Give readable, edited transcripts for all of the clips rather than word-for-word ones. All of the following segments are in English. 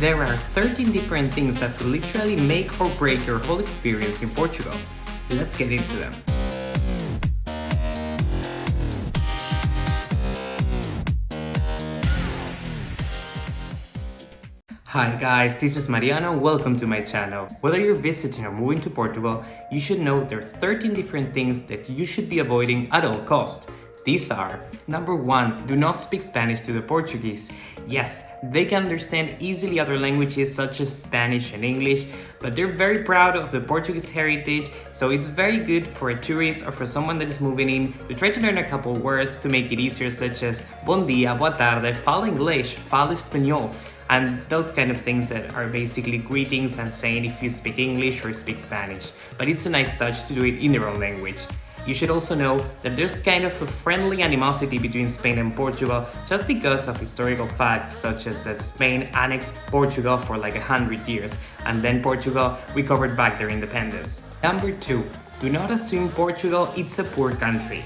There are 13 different things that could literally make or break your whole experience in Portugal. Let's get into them. Hi guys, this is Mariano, welcome to my channel. Whether you're visiting or moving to Portugal, you should know there's 13 different things that you should be avoiding at all costs. These are: number 1, do not speak Spanish to the Portuguese. Yes, they can understand easily other languages such as Spanish and English, but they're very proud of the Portuguese heritage, so it's very good for a tourist or for someone that is moving in to try to learn a couple words to make it easier, such as bon dia, boa tarde, fala English, fala español, and those kind of things that are basically greetings and saying if you speak English or speak Spanish. But it's a nice touch to do it in their own language. You should also know that there's kind of a friendly animosity between Spain and Portugal just because of historical facts, such as that Spain annexed Portugal for like 100 years and then Portugal recovered back their independence. Number 2, do not assume Portugal is a poor country.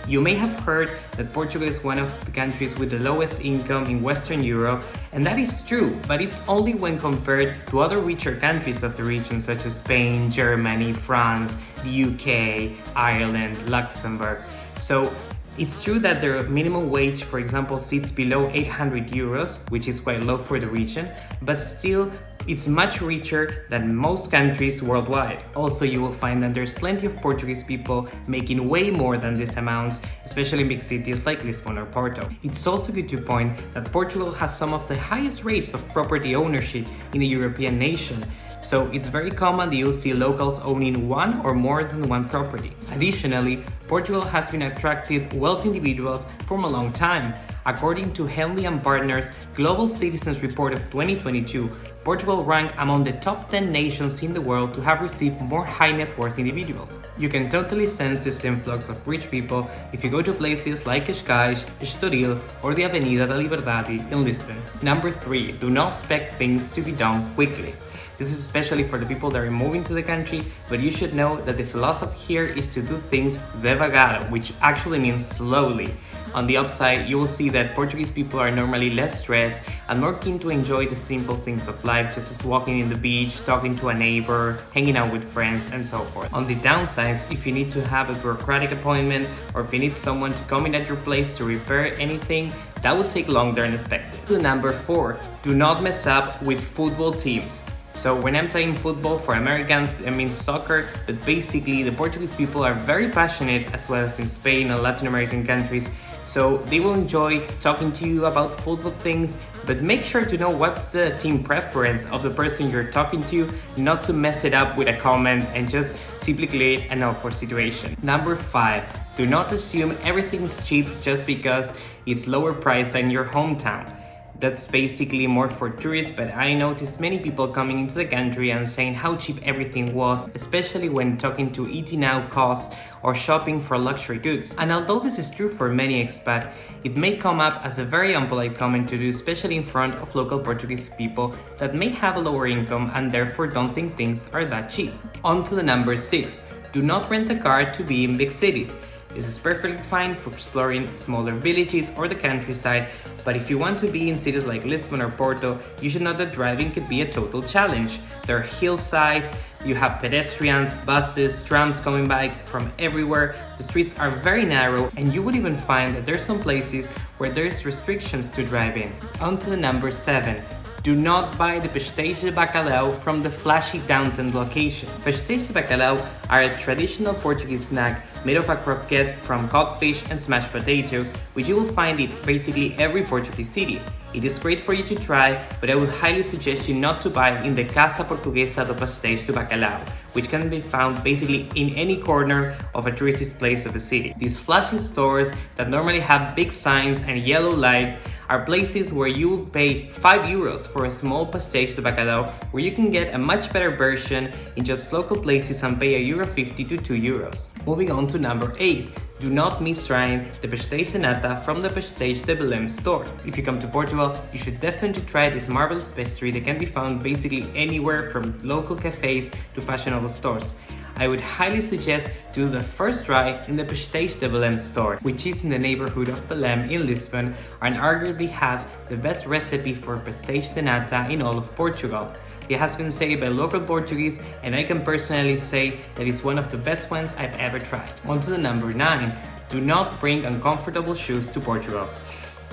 You may have heard that Portugal is one of the countries with the lowest income in Western Europe, and that is true, but it's only when compared to other richer countries of the region such as Spain, Germany, France, the UK, Ireland, Luxembourg. So it's true that their minimum wage, for example, sits below 800 euros, which is quite low for the region, but still it's much richer than most countries worldwide. Also, you will find that there's plenty of Portuguese people making way more than these amounts, especially in big cities like Lisbon or Porto. It's also good to point that Portugal has some of the highest rates of property ownership in a European nation. So it's very common that you'll see locals owning one or more than one property. Additionally, Portugal has been attracting wealthy individuals for a long time. According to Henley & Partners Global Citizens Report of 2022, Portugal ranked among the top 10 nations in the world to have received more high net worth individuals. You can totally sense this influx of rich people if you go to places like Cascais, Estoril, or the Avenida da Liberdade in Lisbon. Number 3, do not expect things to be done quickly. This is especially for the people that are moving to the country, but you should know that the philosophy here is to do things devagar, which actually means slowly. On the upside, you will see that Portuguese people are normally less stressed and more keen to enjoy the simple things of life, just as walking in the beach, talking to a neighbor, hanging out with friends, and so forth. On the downsides, if you need to have a bureaucratic appointment or if you need someone to come in at your place to repair anything, that will take longer than expected. Number 4, do not mess up with football teams. So when I'm saying football, for Americans, it means soccer, but basically the Portuguese people are very passionate, as well as in Spain and Latin American countries, so they will enjoy talking to you about football things, but make sure to know what's the team preference of the person you're talking to, not to mess it up with a comment and just simply create an awkward situation. Number 5, do not assume everything's cheap just because it's lower price than your hometown. That's basically more for tourists, but I noticed many people coming into the country and saying how cheap everything was, especially when talking to eating out costs or shopping for luxury goods. And although this is true for many expats, it may come up as a very unpolite comment to do, especially in front of local Portuguese people that may have a lower income and therefore don't think things are that cheap. On to the number 6, do not rent a car to be in big cities. This is perfectly fine for exploring smaller villages or the countryside, but if you want to be in cities like Lisbon or Porto, you should know that driving could be a total challenge. There are hillsides, you have pedestrians, buses, trams coming by from everywhere, the streets are very narrow, and you would even find that there's some places where there's restrictions to drive in. On to the number 7. Do not buy the Pasteis de Bacalhau from the flashy downtown location. Pasteis de Bacalhau are a traditional Portuguese snack made of a croquette from codfish and smashed potatoes, which you will find in basically every Portuguese city. It is great for you to try, but I would highly suggest you not to buy in the Casa Portuguesa do Pasteis de Bacalhau, which can be found basically in any corner of a tourist place of the city. These flashy stores that normally have big signs and yellow light are places where you will pay 5 euros for a small Pasteis de Bacalhau, where you can get a much better version in just local places and pay €1.50 to €2. Moving on to number 8. Do not miss trying the Pasteis de Nata from the Pasteis de Belem store. If you come to Portugal, you should definitely try this marvelous pastry that can be found basically anywhere from local cafes to fashionable stores. I would highly suggest do the first try in the Pasteis de Belem store, which is in the neighborhood of Belem in Lisbon and arguably has the best recipe for pastéis de nata in all of Portugal. It has been said by local Portuguese, and I can personally say that it's one of the best ones I've ever tried. On to the number 9. Do not bring uncomfortable shoes to Portugal.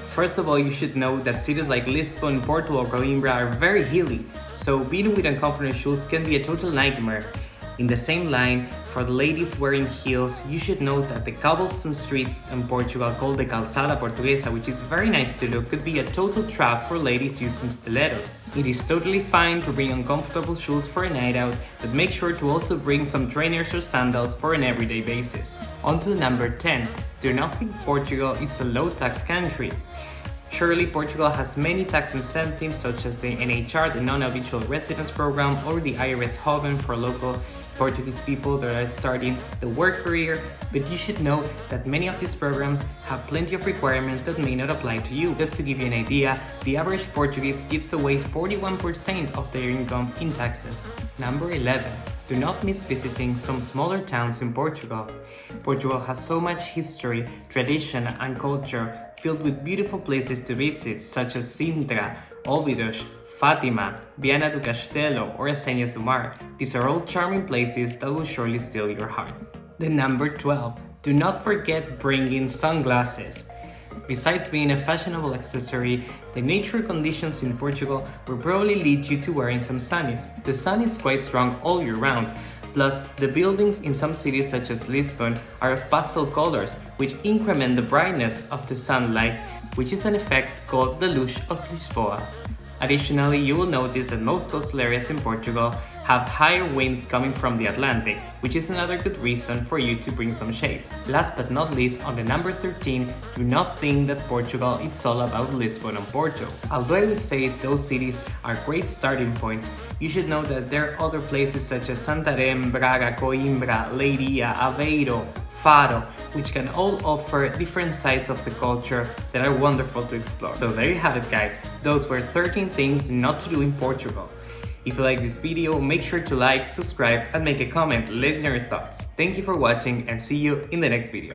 First of all, you should know that cities like Lisbon, Porto, or Coimbra are very hilly, so being with uncomfortable shoes can be a total nightmare. In the same line, for the ladies wearing heels, you should know that the cobblestone streets in Portugal called the Calçada Portuguesa, which is very nice to look, could be a total trap for ladies using stilettos. It is totally fine to bring uncomfortable shoes for a night out, but make sure to also bring some trainers or sandals for an everyday basis. On to number 10. Do not think Portugal is a low-tax country. Surely Portugal has many tax incentives such as the NHR, the Non-Habitual Residence Program, or the IRS Joven for local Portuguese people that are starting the work career, but you should know that many of these programs have plenty of requirements that may not apply to you. Just to give you an idea, the average Portuguese gives away 41% of their income in taxes. Number 11. Do not miss visiting some smaller towns in Portugal. Portugal has so much history, tradition, and culture filled with beautiful places to visit such as Sintra, Óbidos, Fátima, Viana do Castelo, or Asenhas do Mar. These are all charming places that will surely steal your heart. The number 12. Do not forget bringing sunglasses. Besides being a fashionable accessory, the nature conditions in Portugal will probably lead you to wearing some sunnies. The sun is quite strong all year round. Plus, the buildings in some cities such as Lisbon are of pastel colors, which increment the brightness of the sunlight, which is an effect called the luz of Lisboa. Additionally, you will notice that most coastal areas in Portugal have higher winds coming from the Atlantic, which is another good reason for you to bring some shades. Last but not least, on the number 13, do not think that Portugal is all about Lisbon and Porto. Although I would say those cities are great starting points, you should know that there are other places such as Santarém, Braga, Coimbra, Leiria, Aveiro, Faro, which can all offer different sides of the culture that are wonderful to explore. So there you have it, guys. Those were 13 things not to do in Portugal. If you like this video, make sure to like, subscribe, and make a comment letting know your thoughts. Thank you for watching and see you in the next video.